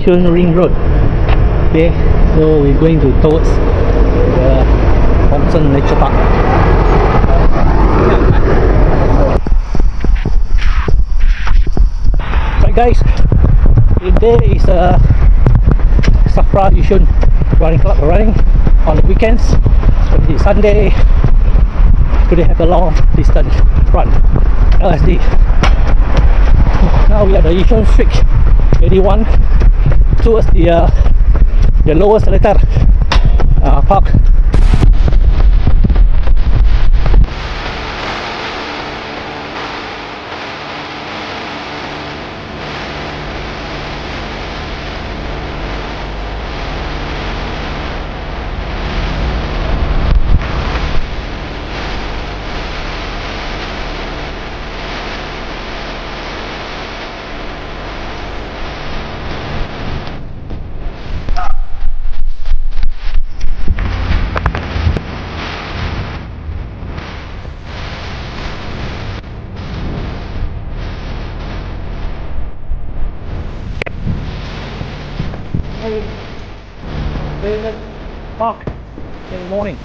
Yishun Ring Road. Okay, so we're going towards the Thompson Nature Park. Right guys, today is Safra Yishun Running Club running on the weekends. So it's Sunday. Today have a long distance run, LSD. Now we are at the Yishun Street 81 towards the lower Seletar park. Park in the morning.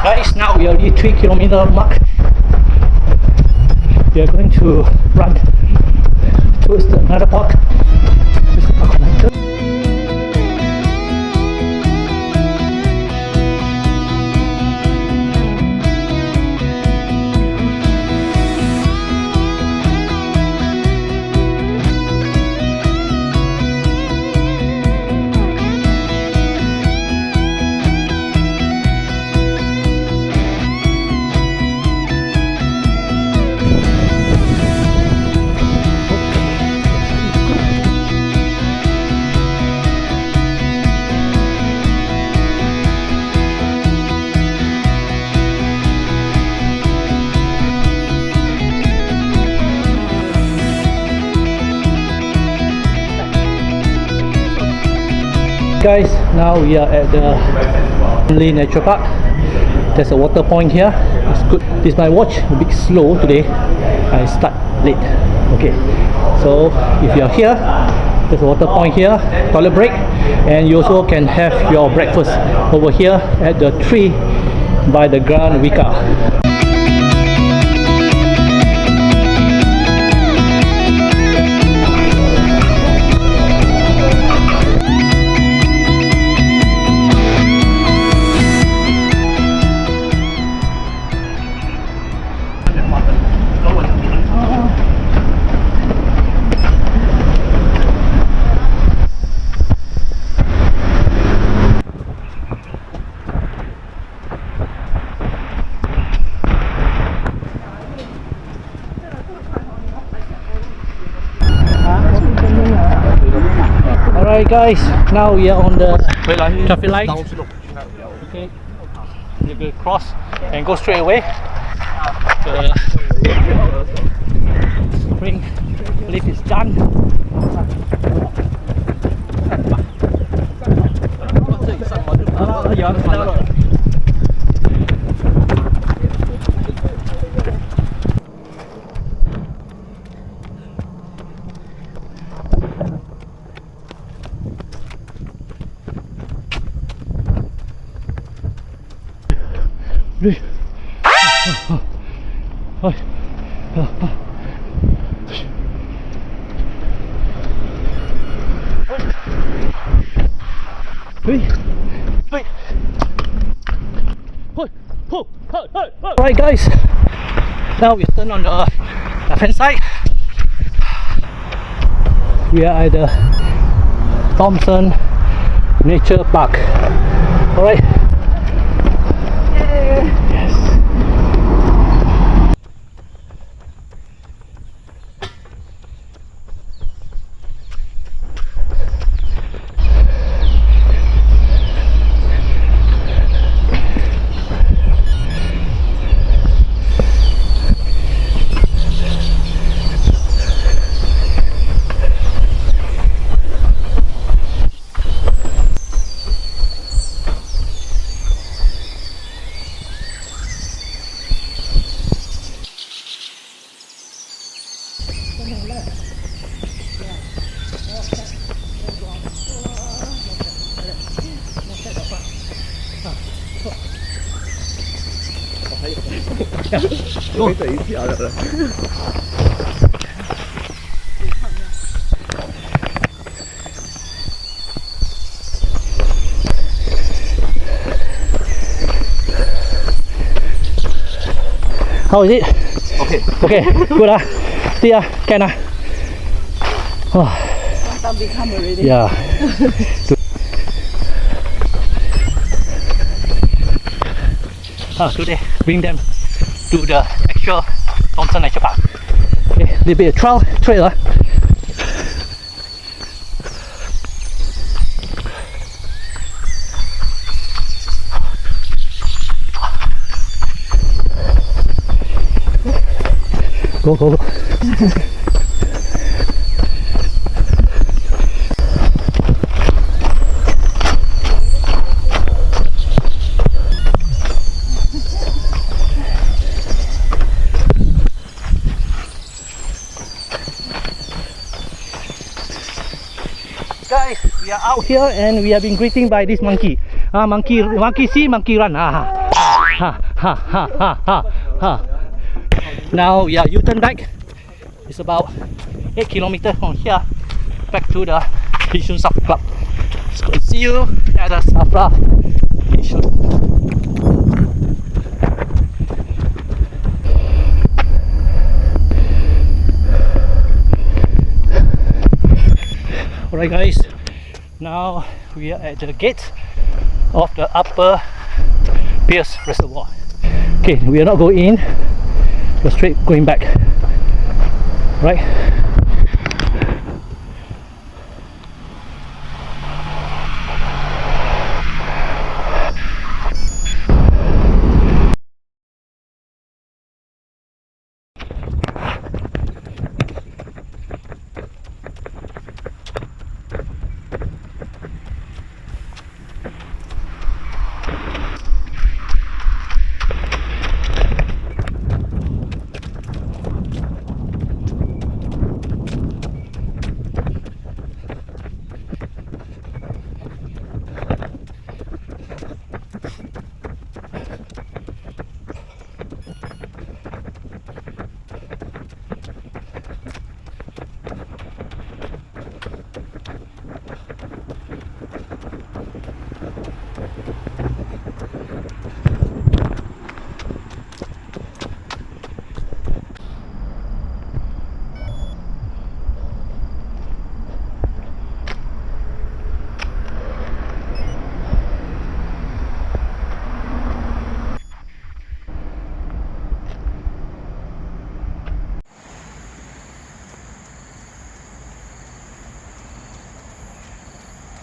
Guys, now we are already 3 km mark. We are going to run towards another park. This is park connector. Guys, now we are at the Nature Park. There's a water point here. It's good. This is my watch, a bit slow today. I start late. Okay, so if you are here, there's a water point here, toilet break, and you also can have your breakfast over here at the tree by the Grand Vika. Alright guys, now we are on the traffic light. Okay, you will cross and go straight away. The spring lift is done. Alright guys, now we turn on the left hand side. We are at the Thompson Nature Park. Alright. Yes. Go. 等一下了。How is it? Okay. Okay, good ah. See ya, can ah. Oh. Sometimes become already. Yeah. Today, bring them to the actual Thompson Nature Park. Okay, little bit of trail. Go. Guys, we are out here and we have been greeted by this monkey. Monkey see, monkey run. Now we are U-turn back. It's about 8 kilometers from here back to the Yishun Safra Club. So see you at the Safra Yishun. Alright guys, now we are at the gate of the upper Pierce Reservoir. Okay, we are not going in, we're straight going back. Right?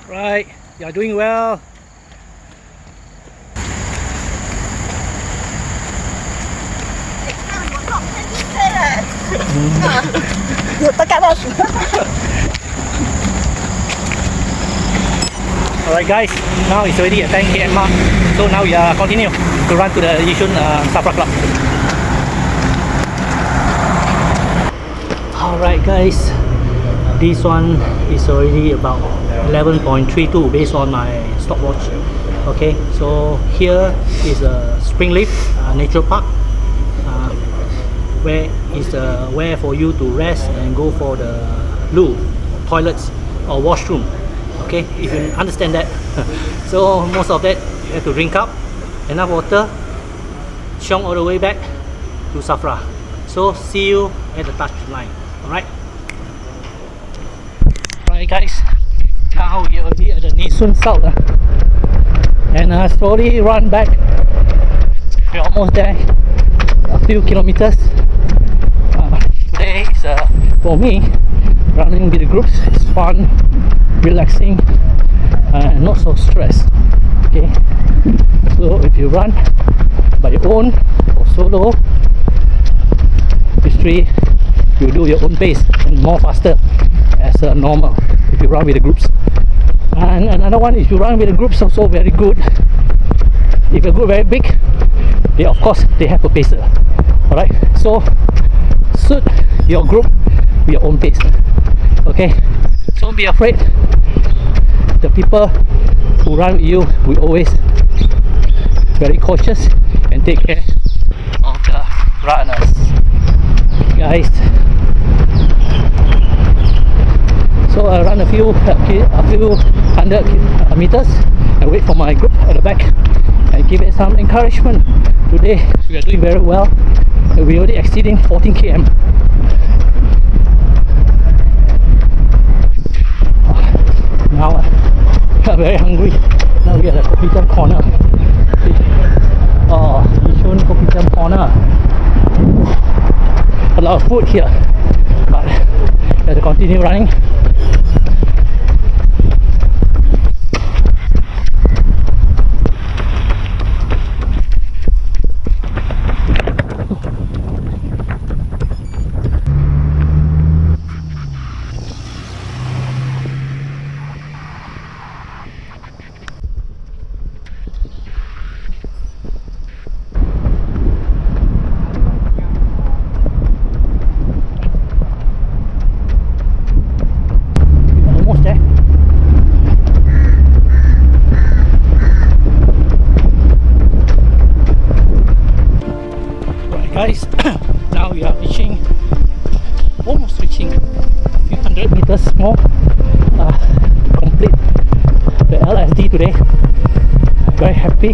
Right, you are doing well. Alright guys, now it's already at 10 km mark. So now we are continue to run to the Yishun Safra Club. Alright guys, this one is already about 11.32 based on my stopwatch. Okay, so here is a Springleaf Nature Park, where is where for you to rest and go for the loo, toilets or washroom. Okay, if you understand that. So most of that you have to drink up enough water, chiong all the way back to Safra. So see you at the touch line. Alright? Right guys, now we are already at the Nee Soon South, and slowly run back. We're almost there, a few kilometers. Today is for me, running with the groups is fun, relaxing, and not so stressed. Okay, so if you run by your own or solo, history, you do your own pace and more faster as normal if you run with the groups. And another one, if you run with the groups, also very good. If your group very big, they of course they have a pacer. Alright, so suit your group with your own pace. Okay, don't be afraid. The people who run with you will always very cautious and take care of the runners, guys. So I run a few hundred meters and wait for my group at the back and give it some encouragement. Today we are doing very well and we're already exceeding 14 km. Now I'm very hungry. Now we are at the Kopitiam corner. Oh, Yishun Kopitiam corner. A lot of food here, but we have to continue running. Guys, now we are almost reaching a few hundred meters more to complete the LSD today. Very happy.